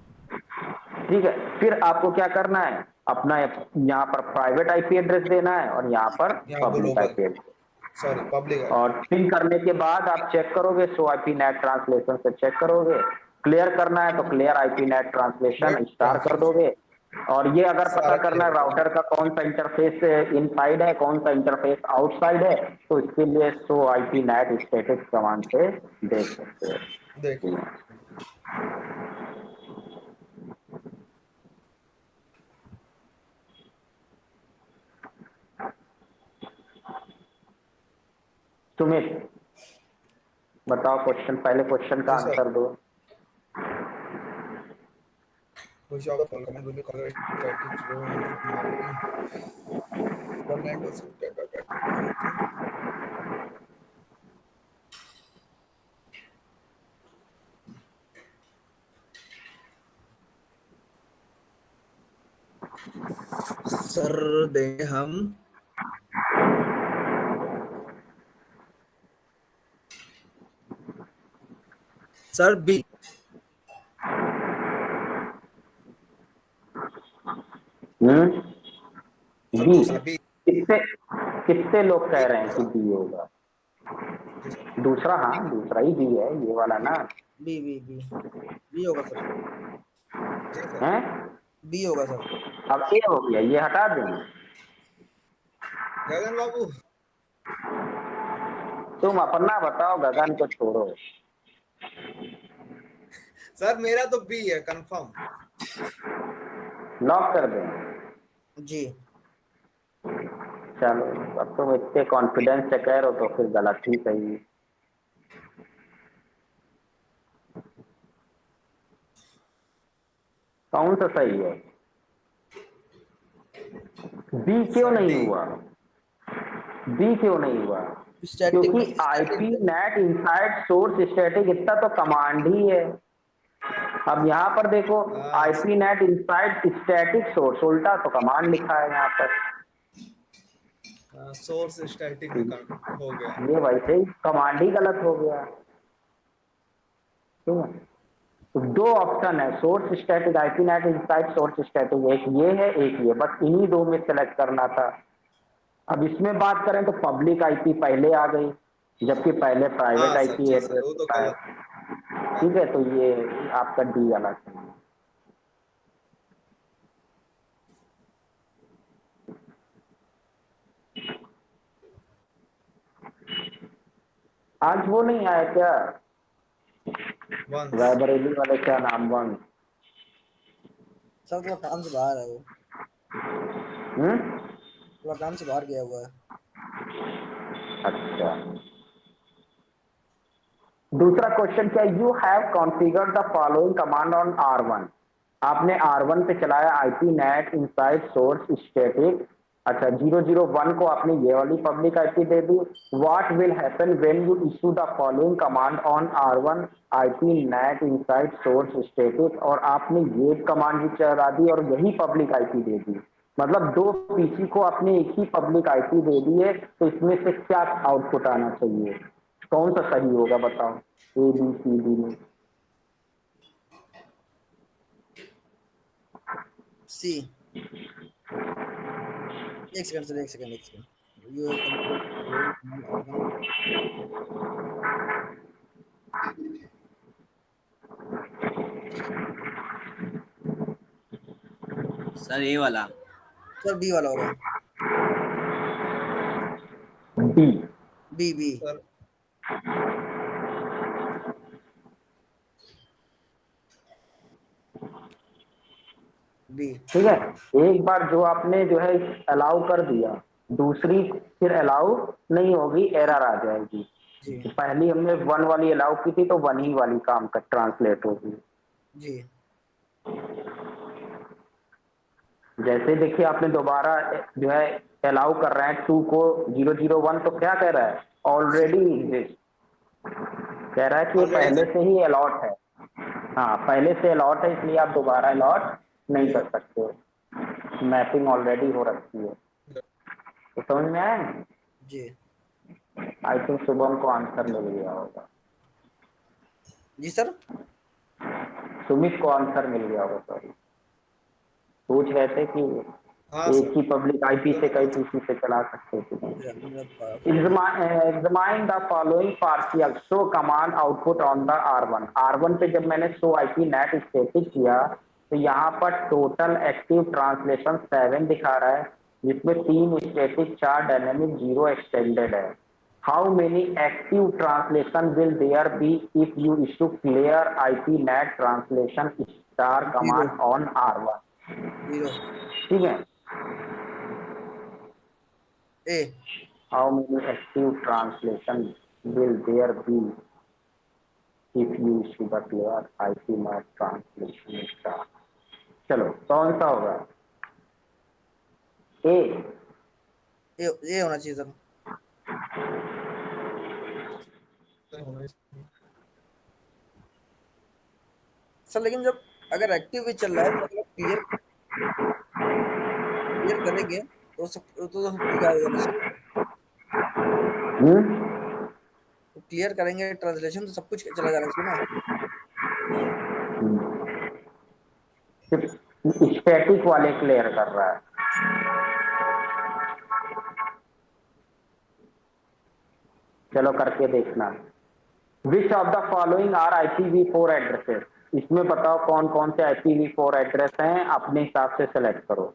ठीक है, फिर आपको क्या करना है, अपना यहाँ पर प्राइवेट आईपी एड्रेस देना है और यहाँ पर यहाँ public global, IP address. Sorry public है। और फिल करने के बाद आप चेक करोगे, शो आईपी नेट ट्रांसलेशन से चेक करोगे, क्लियर करना है तो clear IP net translation net star कर दोगे। और ये अगर पता सारा करना है क्लियर हो राउटर का कौन सा इंटरफेस इनसाइड है, कौन सा इंटरफेस आउटसाइड है, तो इसके लिए show IP net status command से देख सकते हो। गया, देख लो। सुमित बताओ क्वेश्चन, पहले क्वेश्चन का जी सर। आंसर दो। Which of the following command will be correct static row normally? One language. Sir देंगे हम सर बी। सर बी, दूसरा बी। कितने कितने लोग कह रहे हैं कि दूसरा बी होगा? जी सर। दूसरा, हाँ दूसरा ही बी है ये वाला ना। बी बी बी बी होगा सर, जी सर। हैं, बी होगा सर। अब ये हो गया, ये हटा देंगे। गगन बाबू तुम अपना बताओ, गगन को छोड़ो। सर मेरा तो बी है कंफर्म। लॉक कर दें। जी चलो, अब तुम इतने कॉन्फिडेंस से कह रहे हो तो फिर गलत ही सही है। कौन सा सही है? बी क्यों सर नहीं डी। हुआ? बी क्यों नहीं हुआ? स्टैटिक क्योंकि IP net inside source static इतना तो कमांड ही है। अब यहाँ पर देखो, IP net inside static source, उल्टा तो कमांड लिखा है यहाँ पर। सोर्स स्टैटिक में हो गया। ये वैसे ही कमांड ही गलत हो गया। ठीक है, तो दो ऑप्शन है, source static, IP net inside source static, एक ये है एक ये, बस इन्हीं दो में सेलेक्ट करना था। अब इसमें बात करें तो पब्लिक आईपी पहले आ गई, जबकि पहले प्राइवेट हाँ सर आईपी जी सर, एड्रेस वो तो होता है। गलत। ठीक है, तो ये आपका डी गलत है। आज वो नहीं आया क्या, वंस रायबरेली वाले, क्या नाम, वन? सर थोड़ा काम से बाहर है वो, हम्म, थोड़ा काम से बाहर गया हुआ है। अच्छा। दूसरा क्वेश्चन क्या, you have configured the following command on R1। आपने R1 पे चलाया IP net inside source static. अच्छा, 001 को आपने ये वाली public IP they the. What will happen when you issue the following command on R1 IP net inside source static, और आपने ये कमांड भी चला दी और यही पब्लिक आईपी दे दी। मतलब दो पीसी को आपने एक ही पब्लिक आईपी दे दी है, तो इसमें से क्या आउटपुट आना चाहिए? कौन सा सही होगा बताओ, ए बी सी डी में? सी। एक सेकंड सर, एक सेकंड यू सर ये वाला सर बी वाला होगा। D. B B sir B. ठीक है, एक बार जो आपने जो है अलाउ कर दिया, दूसरी फिर अलाउ नहीं होगी, एरर आ जाएगी। जी तो पहली हमने वन वाली अलाउ की थी तो वन ही वाली काम का ट्रांसलेट होगी। जी जैसे देखिए, आपने दोबारा जो है अलाउ कर रहे हैं टू को 001, तो क्या कह रहा है, ऑलरेडी एग्जिस्ट, कह रहा है कि ये ऑलरेडी पहले से ही अलॉट है। हाँ, पहले से अलॉट है, इसलिए आप दोबारा अलॉट नहीं कर सकते, मैपिंग ऑलरेडी हो रखी है। तो समझ में आया? जी आई थिंक शुभम को आंसर मिल गया होगा, जी सर। सुमित को आंसर मिल गया होगा, सॉरी। पूछ रहे थे कि हाँ एक सर, ही पब्लिक आईपी से कई पीसी से चला सकते थे। Examine the following partial show command output on the R1। R1 पे जब मैंने show IP net static किया तो यहाँ पर टोटल एक्टिव ट्रांसलेशन 7 दिखा रहा है, जिसमें 3 स्टैटिक 4 डायनेमिक 0 एक्सटेंडेड है। How many active translation will there be if you issue clear IP net translation star command on R1? 0 ठीक है। ए। How many active translation will there be if you issue the clear IP net translation star? चलो कौन सा होगा? ए ये होना चाहिए sir. Sir लेकिन जब अगर एक्टिव भी चल रहा है तो मतलब क्लियर करेंगे तो सब तो क्या होगा ना सर? तो क्लियर करेंगे ट्रांसलेशन तो सब कुछ चला जाना चाहिए ना। स्टैटिक वाले क्लियर कर रहा है। चलो करके देखना। Which of the following are IPv4 addresses? इसमें बताओ कौन कौन से IPv4 एड्रेस हैं, अपने हिसाब से सेलेक्ट करो।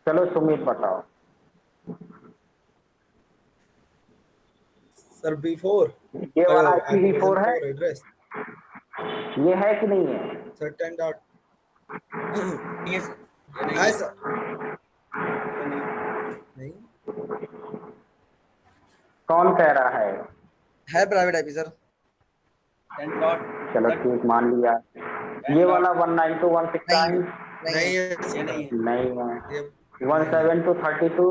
चलो सुमित बताओ। सर B4 ये वाला IPv4 है, एड्रेस ये है कि नहीं है? सर 10 डॉट ये नहीं है है सर, ये नहीं नहीं कौन कह रहा है प्राइवेट आईपी सर। 10 डॉट चलो ठीक मान लिया। ये वाला 192.169 नहीं है ये नहीं है नहीं है। ये 172.32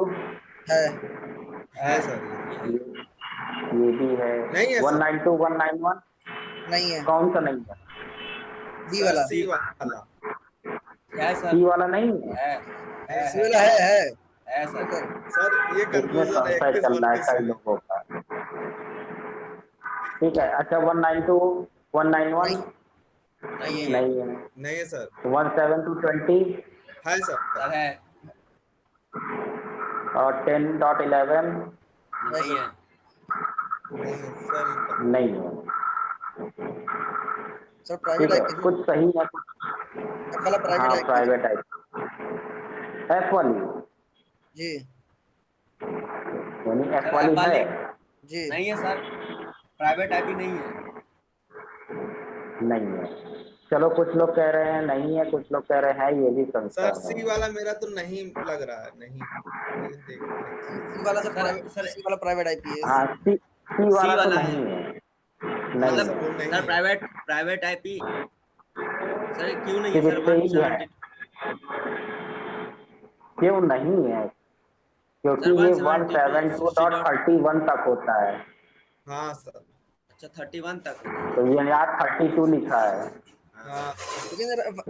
है सर, ये भी है। नहीं है सर। 192.191 नहीं है। कौन सा नहीं है? डी वाला। सी वाला है सर सी वाला नहीं है। सी वाला है है सर सर, ये इसमें कंफ्यूजन है संशय चल रहा है कई लोगों का। ठीक है। अच्छा 192.191 नहीं है। नहीं है। नहीं है सर, 172.20 है सर, सर है और 10.11 नहीं है नहीं है सर, नहीं है। सर ठीक प्राइवेट है, आईपी कुछ सही है कुछ। एफ वाला प्राइवेट हाँ आईपी प्राइवेट है। एफ वाली जी यानी एफ सर वाली एफ वाली है? जी। नहीं है सर, प्राइवेट आईपी नहीं है। नहीं है। चलो कुछ लोग कह रहे हैं नहीं है, कुछ लोग कह रहे हैं ये भी सर संशय सी है। वाला मेरा तो नहीं लग रहा है, नहीं, लेकिन देखते हैं। सी वाला सर सर- प्राइवेट सर- सी वाला प्राइवेट आईपी है। हाँ सी वाला तो वाला नहीं है। नहीं मतलब सर, वो नहीं सर है। प्राइवेट आईपी सर क्यों नहीं है सिर्फ सर? इतने ही है। 170 क्यों नहीं है? क्योंकि सर ये 172.60.31 172.31 तक होता है, हाँ सर, अच्छा 31 तक तो ये यहाँ 32 लिखा है। हाँ लेकिन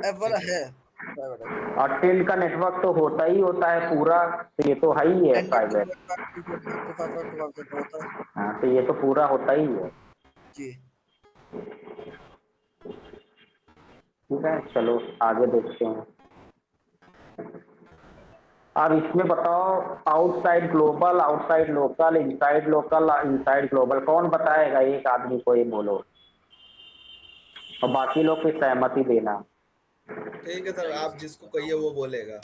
एफ वाला है प्राइवेट आईपी। और 10 का नेटवर्क तो होता ही होता है पूरा, तो ये तो है ही है प्राइवेट। 10.2 होता है हाँ तो ये तो पूरा होता ही है। जी। ठीक है चलो आगे देखते हैं। अब इसमें बताओ outside global, outside local, inside local, inside global कौन बताएगा? एक आदमी को ये बोलो और बाकी लोग की सहमति देना। ठीक है सर, आप जिसको कहिए वो बोलेगा।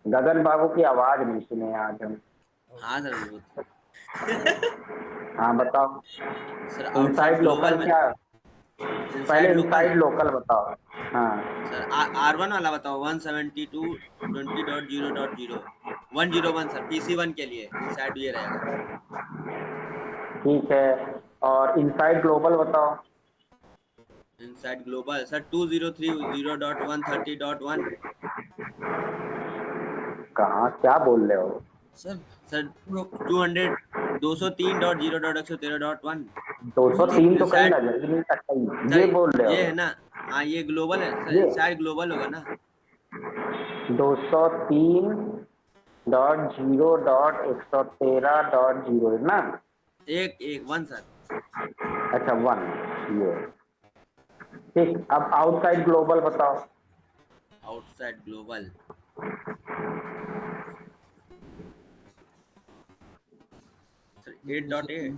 गगन बाबू की आवाज नहीं सुने आज हम। हाँ सर बिल्कुल। हाँ बताओ sir inside outside local global में क्या? पहले इनसाइड लोकल इनसाइड लोकल बताओ। हाँ सर R1 वाला बताओ 172.20.0.0 101 सर PC1 के लिए इनसाइड ये रहेगा। ठीक है। और इनसाइड ग्लोबल बताओ। इनसाइड ग्लोबल सर 2030.130.1 कहाँ क्या बोल रहे हो? सर 203.0.113.1 203 तो कहीं नजर ही नहीं सकता, ये बोल रहे ये हो? है ना। हाँ ये ग्लोबल है सर, ये? इनसाइड ग्लोबल होगा ना। 203.0.113.0 है ना? एक एक वन सर। अच्छा 1 ये ठीक। अब आउटसाइड ग्लोबल बताओ। आउटसाइड ग्लोबल सर 8.8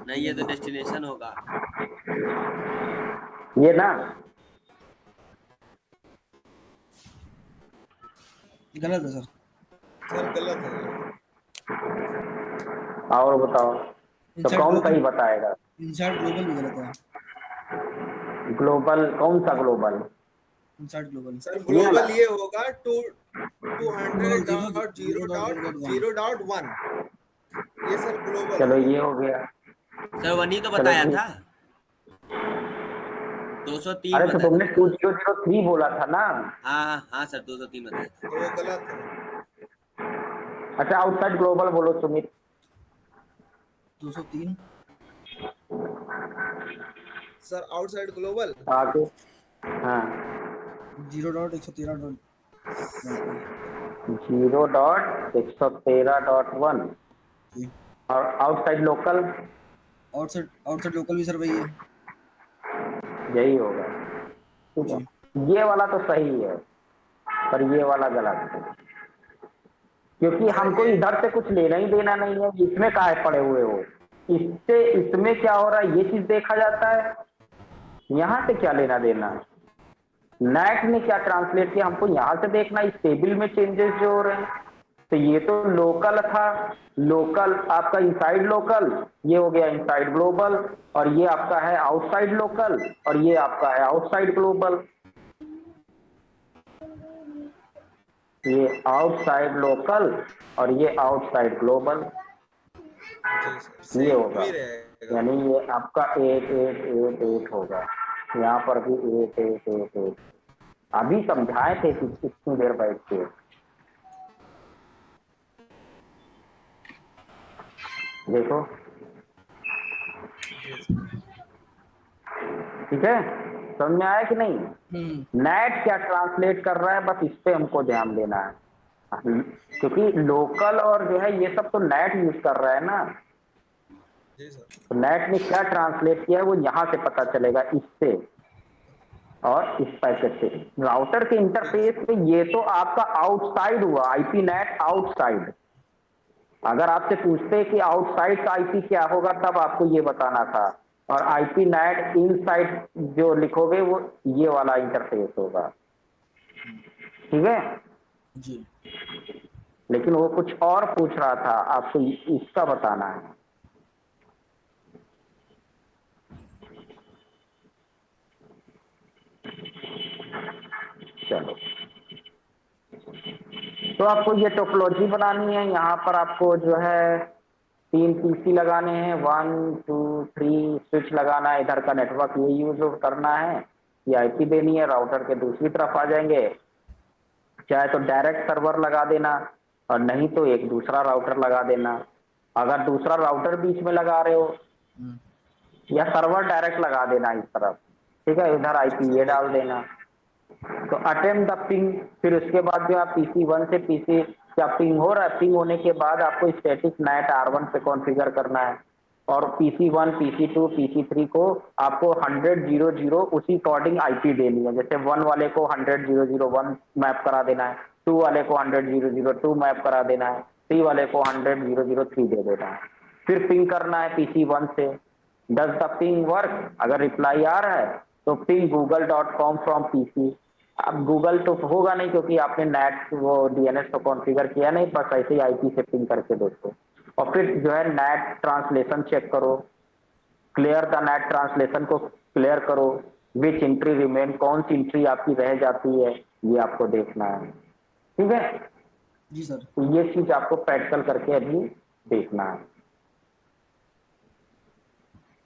नहीं, ये तो डेस्टिनेशन होगा। ये ना गलत है सर गलत है ये। और बताओ तो इनसाइड कौन ग्लोबल, सही बताएगा? इनसाइड ग्लोबल भी गलत है। ग्लोबल कौन सा ग्लोबल? इनसाइड ग्लोबल सर ये ग्लोबल वाला? ये होगा 200.0.0.1 ये सर ग्लोबल चलो होगा। ये हो गया। सर वनी तो चलो बताया ठीक। था, 203 अरे तो बताया तुमने था। 2003 बोला था ना? हाँ सर 203 बताया था। तो वो गलत है। अच्छा आउटसाइड ग्लोबल बोलो सुमित। 203 सर आउटसाइड ग्लोबल आगे हाँ 0.113.1 0.113.1 और outside local outside outside local भी सर वही है यही होगा। ठीक है, जी। ये वाला तो सही है पर ये वाला गलत है क्योंकि सर हमको इधर से कुछ लेना ही देना नहीं है। इसमें काहे पड़े हुए हो? इससे इसमें क्या हो रहा है ये चीज देखा जाता है। यहाँ से क्या लेना देना? नेट ने क्या ट्रांसलेट किया हमको यहाँ से देखना। इस टेबल में चेंजेस जो हो रहे हैं तो ये तो लोकल था, लोकल आपका इनसाइड लोकल, ये हो गया इनसाइड ग्लोबल, और ये आपका है आउटसाइड लोकल, और ये आपका है आउटसाइड ग्लोबल। ये आउटसाइड लोकल और ये आउटसाइड ग्लोबल, जी सर ये सेम होगा। ही रहेगा। यानी ये आपका 8 होगा। यहाँ पर भी 8 अभी समझाए थे कि कितनी देर बैठ के। देखो जी सर ठीक है, समझ में आया कि नहीं? नेट क्या ट्रांसलेट कर रहा है बस इस पे हमको ध्यान देना है क्योंकि लोकल और जो है ये सब तो नेट यूज कर रहा है ना। जी सर तो नेट ने क्या ट्रांसलेट किया है वो यहाँ से पता चलेगा, इससे और इस पैकेट से। राउटर के इंटरफेस में ये तो आपका आउटसाइड हुआ, आईपी नेट आउटसाइड। अगर आपसे पूछते कि आउटसाइड का आईपी क्या होगा तब आपको ये बताना था, और आईपी नेट इनसाइड जो लिखोगे वो ये वाला इंटरफेस होगा। ठीक है जी। लेकिन वो कुछ और पूछ रहा था, आपको इसका बताना है। चलो तो आपको ये टोपोलॉजी बनानी है। यहाँ पर आपको जो है 3 पीसी लगाने हैं, 1 2 3 स्विच लगाना है। इधर का नेटवर्क ये यूज करना है, ये आईपी देनी है, राउटर के दूसरी तरफ आ जाएंगे। चाहे तो डायरेक्ट सर्वर लगा देना और नहीं तो एक दूसरा राउटर लगा देना। अगर दूसरा राउटर बीच में लगा रहे हो या सर्वर डायरेक्ट लगा देना इस तरफ। ठीक है, इधर आईपी ये डाल देना। तो अटेम्प्ट द पिंग, फिर उसके बाद जो आप PC1 से PC क्या पिंग हो रहा है, पिंग होने के बाद आपको स्टैटिक नेट R1 पे कॉन्फ़िगर करना है, और PC1 PC2 PC3 को आपको 100.0.0 उसी अकॉर्डिंग आईपी देनी है। जैसे 1 वाले को 100.0.0.1 मैप करा देना है, 2 वाले को 100.0.0.2 मैप करा देना है, 3 वाले को 100.0.0.3 दे देना है। फिर पिंग करना है PC1 से। Does the ping work? अगर रिप्लाई आ रहा है तो पिंग google.com फ्रॉम PC। अब गूगल तो होगा नहीं क्योंकि आपने नेट वो डीएनएस तो कॉन्फ़िगर किया नहीं, बस ऐसे ही आईपी से पिंग करके देखो। और फिर जो है नेट ट्रांसलेशन चेक करो, क्लियर द नेट ट्रांसलेशन को क्लियर करो। विच एंट्री रिमेन, कौन सी एंट्री आपकी रह जाती है ये आपको देखना है। ठीक है, जी सर। तो ये चीज आपको प्रैक्टिकल करके अभी देखना है।